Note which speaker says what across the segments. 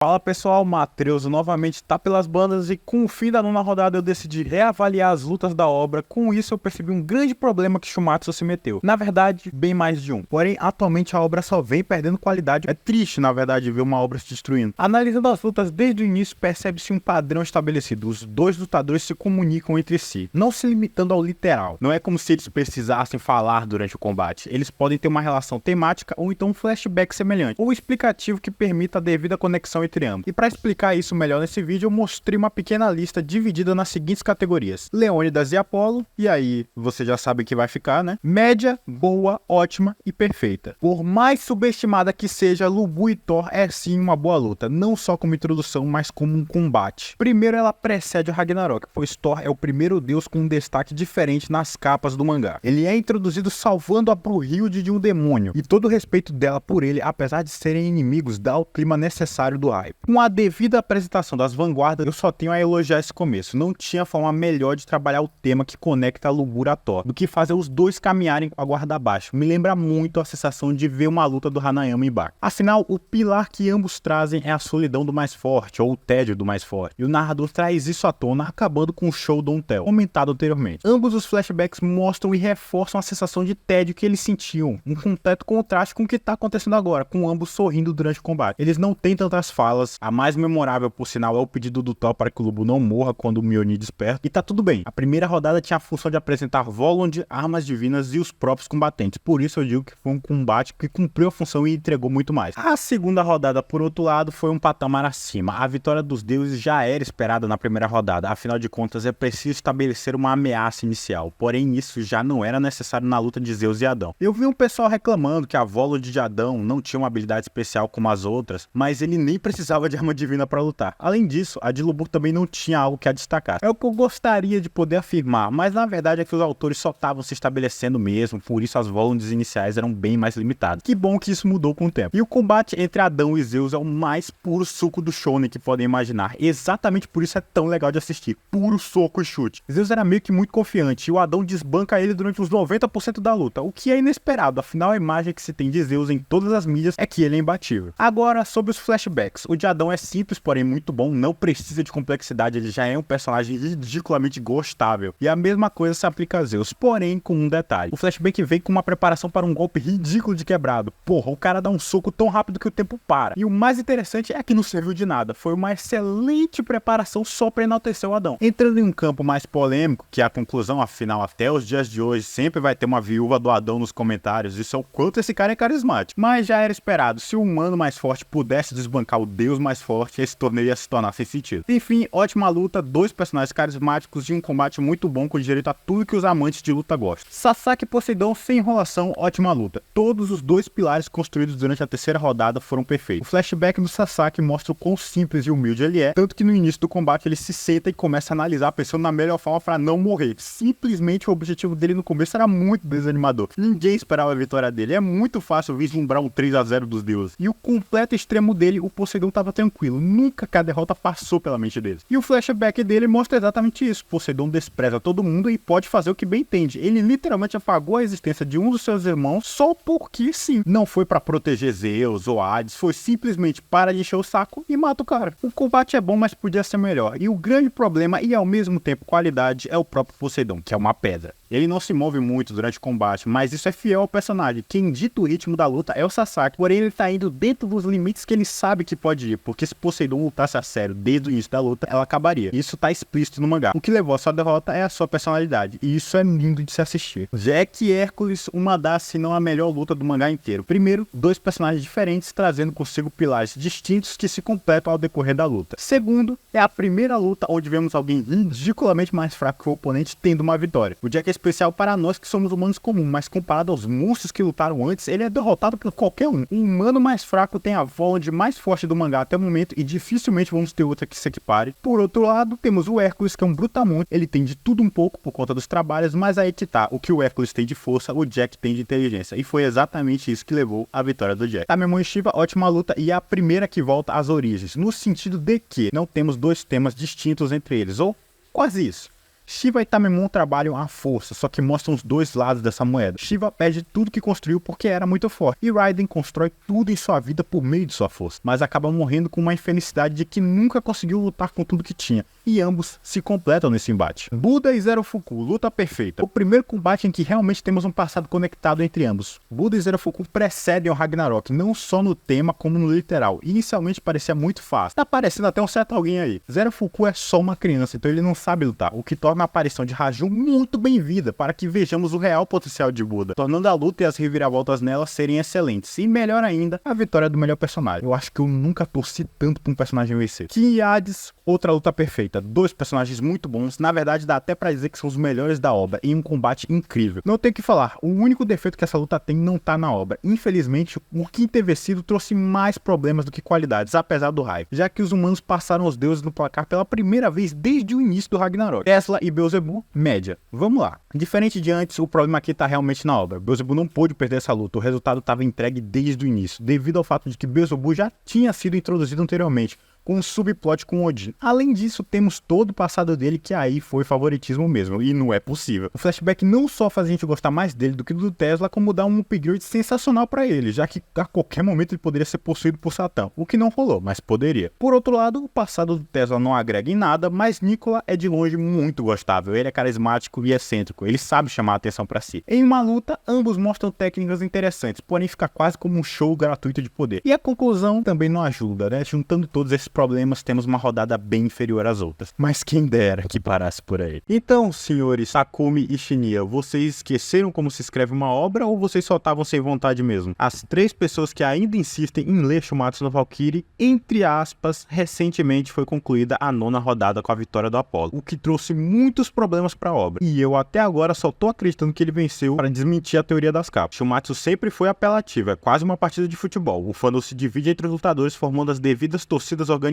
Speaker 1: Fala pessoal, Matheus novamente tá pelas bandas e com o fim da nona rodada eu decidi reavaliar as lutas da obra. Com isso eu percebi um grande problema que Shumatsu se meteu. Na verdade, bem mais de um. Porém, atualmente a obra só vem perdendo qualidade. É triste, na verdade, ver uma obra se destruindo. Analisando as lutas desde o início, percebe-se um padrão estabelecido. Os dois lutadores se comunicam entre si, não se limitando ao literal. Não é como se eles precisassem falar durante o combate. Eles podem ter uma relação temática ou então um flashback semelhante, ou explicativo que permita a devida conexão entre ambos. E para explicar isso melhor nesse vídeo, eu mostrei uma pequena lista dividida nas seguintes categorias: Leônidas e Apolo, e aí você já sabe que vai ficar, né? Média, boa, ótima e perfeita. Por mais subestimada que seja, Lubu e Thor é sim uma boa luta, não só como introdução, mas como um combate. Primeiro, ela precede o Ragnarok, pois Thor é o primeiro deus com um destaque diferente nas capas do mangá. Ele é introduzido salvando a Brunhilde de um demônio, e todo o respeito dela por ele, apesar de serem inimigos, dá o clima necessário do hype. Com a devida apresentação das vanguardas, eu só tenho a elogiar esse começo. Não tinha forma melhor de trabalhar o tema que conecta a Lubu a Thor do que fazer os dois caminharem com a guarda abaixo. Me lembra muito a sensação de ver uma luta do Hanayama e Baki. Afinal, o pilar que ambos trazem é a solidão do mais forte, ou o tédio do mais forte. E o narrador traz isso à tona, acabando com o show do Untel, comentado anteriormente. Ambos os flashbacks mostram e reforçam a sensação de tédio que eles sentiam, um completo contraste com o que está acontecendo agora, com ambos sorrindo durante o combate. Eles não têm tantas falas, a mais memorável, por sinal, é o pedido do Thor para que o Lubu não morra quando o Mjolnir desperta, e tá tudo bem. A primeira rodada tinha a função de apresentar Volund, armas divinas e os próprios combatentes, por isso eu digo que foi um combate que cumpriu a função e entregou muito mais. A segunda rodada, por outro lado, foi um patamar acima. A vitória dos deuses já era esperada na primeira rodada, afinal de contas é preciso estabelecer uma ameaça inicial, porém isso já não era necessário na luta de Zeus e Adão. Eu vi um pessoal reclamando que a Volund de Adão não tinha uma habilidade especial como as outras, mas ele nem precisava de arma divina para lutar. Além disso, a de Lubu também não tinha algo que a destacar. É o que eu gostaria de poder afirmar, mas na verdade é que os autores só estavam se estabelecendo mesmo, por isso as Volunds iniciais eram bem mais limitadas. Que bom que isso mudou com o tempo. E o combate entre Adão e Zeus é o mais puro suco do shonen que podem imaginar. Exatamente por isso é tão legal de assistir. Puro soco e chute. Zeus era meio que muito confiante e o Adão desbanca ele durante uns 90% da luta, o que é inesperado, afinal a imagem que se tem de Zeus em todas as mídias é que ele é imbatível. Agora, sobre os flashbacks. O de Adão é simples, porém muito bom, não precisa de complexidade, ele já é um personagem ridiculamente gostável. E a mesma coisa se aplica a Zeus, porém com um detalhe. O flashback vem com uma preparação para um golpe ridículo de quebrado. Porra, o cara dá um soco tão rápido que o tempo para. E o mais interessante é que não serviu de nada, foi uma excelente preparação só para enaltecer o Adão. Entrando em um campo mais polêmico, que é a conclusão, afinal até os dias de hoje sempre vai ter uma viúva do Adão nos comentários, isso é o quanto esse cara é carismático. Mas já era esperado, se o humano mais forte pudesse desbancar o deus mais forte, esse torneio ia se tornar sem sentido. Enfim, ótima luta, dois personagens carismáticos e um combate muito bom com direito a tudo que os amantes de luta gostam. Sasaki e Poseidon sem enrolação, ótima luta. Todos os dois pilares construídos durante a terceira rodada foram perfeitos. O flashback do Sasaki mostra o quão simples e humilde ele é, tanto que no início do combate ele se senta e começa a analisar pensando na melhor forma para não morrer. Simplesmente o objetivo dele no começo era muito desanimador. Ninguém esperava a vitória dele, é muito fácil vislumbrar um 3-0 dos deuses. E o completo extremo dele, o Poseidon estava tranquilo, nunca que a derrota passou pela mente dele. E o flashback dele mostra exatamente isso. Poseidon despreza todo mundo e pode fazer o que bem entende. Ele literalmente apagou a existência de um dos seus irmãos só porque sim. Não foi para proteger Zeus ou Hades, foi simplesmente para encher o saco e mata o cara. O combate é bom, mas podia ser melhor. E o grande problema e ao mesmo tempo qualidade é o próprio Poseidon, que é uma pedra. Ele não se move muito durante o combate, mas isso é fiel ao personagem. Quem dita o ritmo da luta é o Sasaki, porém ele tá indo dentro dos limites que ele sabe que pode ir, porque se Poseidon lutasse a sério desde o início da luta, ela acabaria. Isso tá explícito no mangá. O que levou a sua derrota é a sua personalidade, e isso é lindo de se assistir. Jack e Hércules, uma das, se não a melhor luta do mangá inteiro. Primeiro, dois personagens diferentes trazendo consigo pilares distintos que se completam ao decorrer da luta. Segundo, é a primeira luta onde vemos alguém ridiculamente mais fraco que o oponente tendo uma vitória. O Jack é especial para nós que somos humanos comuns, mas comparado aos monstros que lutaram antes, ele é derrotado por qualquer um. O humano mais fraco tem a Volund mais forte do mangá até o momento e dificilmente vamos ter outra que se equipare. Por outro lado, temos o Hércules, que é um brutamonte, ele tem de tudo um pouco por conta dos trabalhos, mas aí que tá, o que o Hércules tem de força, o Jack tem de inteligência, e foi exatamente isso que levou à vitória do Jack. A Memon e Shiva, ótima luta, e é a primeira que volta às origens, no sentido de que não temos dois temas distintos entre eles, ou quase isso. Shiva e Tamemon trabalham à força, só que mostram os dois lados dessa moeda. Shiva perde tudo que construiu porque era muito forte, e Raiden constrói tudo em sua vida por meio de sua força, mas acaba morrendo com uma infelicidade de que nunca conseguiu lutar com tudo que tinha, e ambos se completam nesse embate. Buda e Zero Fuku, luta perfeita. O primeiro combate em que realmente temos um passado conectado entre ambos. Buda e Zero Fuku precedem o Ragnarok, não só no tema como no literal. Inicialmente parecia muito fácil, tá parecendo até um certo alguém aí. Zero Fuku é só uma criança, então ele não sabe lutar, o que torna a aparição de Raju muito bem-vinda, para que vejamos o real potencial de Buda, tornando a luta e as reviravoltas nela serem excelentes, e melhor ainda, a vitória do melhor personagem. Eu acho que eu nunca torci tanto pra um personagem vencer. Kim e Hades, outra luta perfeita, dois personagens muito bons, na verdade dá até pra dizer que são os melhores da obra, em um combate incrível. Não tenho o que falar, o único defeito que essa luta tem não tá na obra. Infelizmente, o Kim ter vencido trouxe mais problemas do que qualidades, apesar do hype, já que os humanos passaram os deuses no placar pela primeira vez desde o início do Ragnarok. Tesla e Beelzebub, média. Vamos lá. Diferente de antes, o problema aqui tá realmente na obra. Beelzebub não pôde perder essa luta, o resultado estava entregue desde o início, devido ao fato de que Beelzebub já tinha sido introduzido anteriormente, com um subplot com Odin. Além disso, temos todo o passado dele que aí foi favoritismo mesmo, e não é possível. O flashback não só faz a gente gostar mais dele do que do Tesla, como dá um upgrade sensacional pra ele, já que a qualquer momento ele poderia ser possuído por Satã, o que não rolou, mas poderia. Por outro lado, o passado do Tesla não agrega em nada, mas Nikola é de longe muito gostável, ele é carismático e excêntrico, ele sabe chamar a atenção pra si. Em uma luta, ambos mostram técnicas interessantes, porém fica quase como um show gratuito de poder. E a conclusão também não ajuda, né? Juntando todos esses problemas, temos uma rodada bem inferior às outras. Mas quem dera que parasse por aí. Então, senhores Takumi e Shinya, vocês esqueceram como se escreve uma obra ou vocês só estavam sem vontade mesmo? As três pessoas que ainda insistem em ler Shumatsu no Valkyrie, entre aspas, recentemente foi concluída a 9ª rodada com a vitória do Apollo, o que trouxe muitos problemas para a obra. E eu até agora só tô acreditando que ele venceu para desmentir a teoria das capas. Shumatsu sempre foi apelativo, é quase uma partida de futebol. O fandom se divide entre os lutadores formando as devidas torcidas organizadas,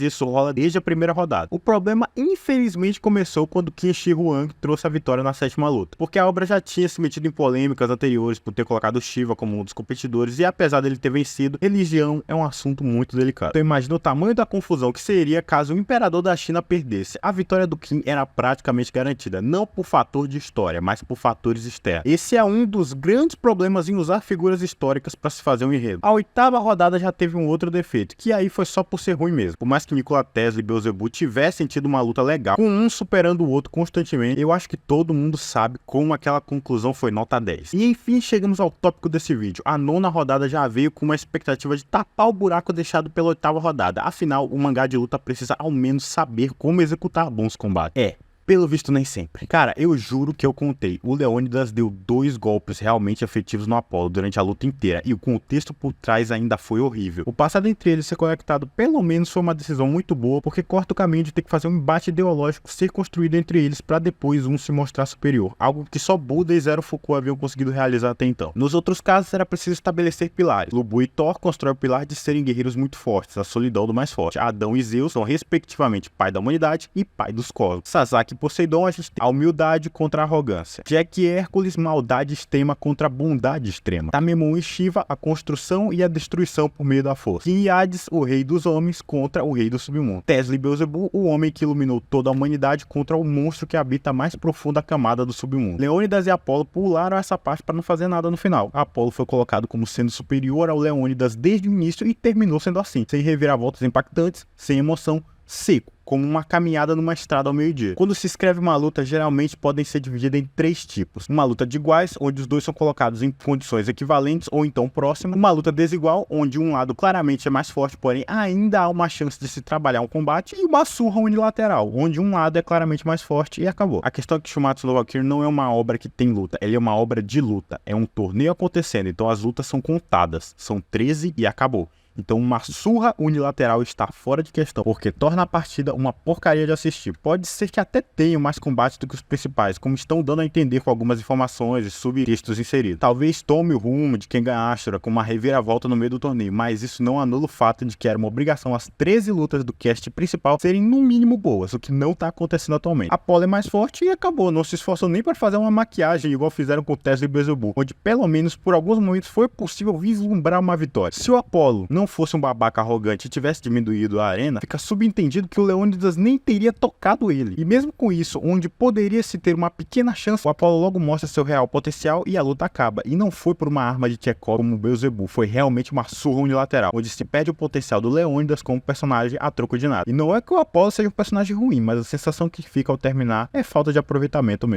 Speaker 1: e isso rola desde a primeira rodada. O problema, infelizmente, começou quando Qin Shi Huang trouxe a vitória na 7ª luta, porque a obra já tinha se metido em polêmicas anteriores por ter colocado Shiva como um dos competidores, e apesar dele ter vencido, religião é um assunto muito delicado. Então imagina o tamanho da confusão que seria caso o imperador da China perdesse. A vitória do Qin era praticamente garantida, não por fator de história, mas por fatores externos. Esse é um dos grandes problemas em usar figuras históricas para se fazer um enredo. A 8ª rodada já teve um outro defeito, que aí foi só por ser ruim mesmo. Por mais que Nikola Tesla e Beelzebub tivessem tido uma luta legal, com um superando o outro constantemente, eu acho que todo mundo sabe como aquela conclusão foi nota 10. E enfim, chegamos ao tópico desse vídeo. A 9ª rodada já veio com uma expectativa de tapar o buraco deixado pela 8ª rodada. Afinal, o mangá de luta precisa ao menos saber como executar bons combates. Pelo visto, nem sempre. Cara, eu juro que eu contei. O Leônidas deu 2 golpes realmente efetivos no Apollo durante a luta inteira, e o contexto por trás ainda foi horrível. O passado entre eles ser conectado pelo menos foi uma decisão muito boa, porque corta o caminho de ter que fazer um embate ideológico ser construído entre eles para depois um se mostrar superior, algo que só Buda e Zero Fuku haviam conseguido realizar até então. Nos outros casos, era preciso estabelecer pilares. Lubu e Thor constroem o pilar de serem guerreiros muito fortes, a solidão do mais forte. Adão e Zeus são respectivamente pai da humanidade e pai dos cosmos. Sasaki Poseidon, a gente tem a humildade contra a arrogância. Jack e Hércules, maldade extrema contra a bondade extrema. Tamemon e Shiva, a construção e a destruição por meio da força. Kim e Hades, o rei dos homens contra o rei do submundo. Tesla e Beelzebub, o homem que iluminou toda a humanidade contra o monstro que habita a mais profunda camada do submundo. Leônidas e Apolo pularam essa parte para não fazer nada no final. Apolo foi colocado como sendo superior ao Leônidas desde o início e terminou sendo assim, sem reviravoltas impactantes, sem emoção, seco, como uma caminhada numa estrada ao meio-dia. Quando se escreve uma luta, geralmente podem ser divididas em 3 tipos. Uma luta de iguais, onde os dois são colocados em condições equivalentes ou então próximas. Uma luta desigual, onde um lado claramente é mais forte, porém ainda há uma chance de se trabalhar um combate. E uma surra unilateral, onde um lado é claramente mais forte e acabou. A questão é que Shumatsu no Valkyrie não é uma obra que tem luta, ele é uma obra de luta. É um torneio acontecendo, então as lutas são contadas. São 13 e acabou. Então uma surra unilateral está fora de questão, porque torna a partida uma porcaria de assistir. Pode ser que até tenham mais combates do que os principais, como estão dando a entender com algumas informações e subtextos inseridos. Talvez tome o rumo de quem ganha Ashura com uma reviravolta no meio do torneio, mas isso não anula o fato de que era uma obrigação as 13 lutas do cast principal serem no mínimo boas, o que não está acontecendo atualmente. Apollo é mais forte e acabou, não se esforçam nem para fazer uma maquiagem igual fizeram com Tesla e Beelzebub, onde pelo menos por alguns momentos foi possível vislumbrar uma vitória. Se o Apollo não fosse um babaca arrogante e tivesse diminuído a arena, fica subentendido que o Leônidas nem teria tocado ele. E mesmo com isso, onde poderia se ter uma pequena chance, o Apollo logo mostra seu real potencial e a luta acaba. E não foi por uma arma de Chekhov como o Beelzebub, foi realmente uma surra unilateral, onde se perde o potencial do Leônidas como personagem a troco de nada. E não é que o Apollo seja um personagem ruim, mas a sensação que fica ao terminar é falta de aproveitamento mesmo.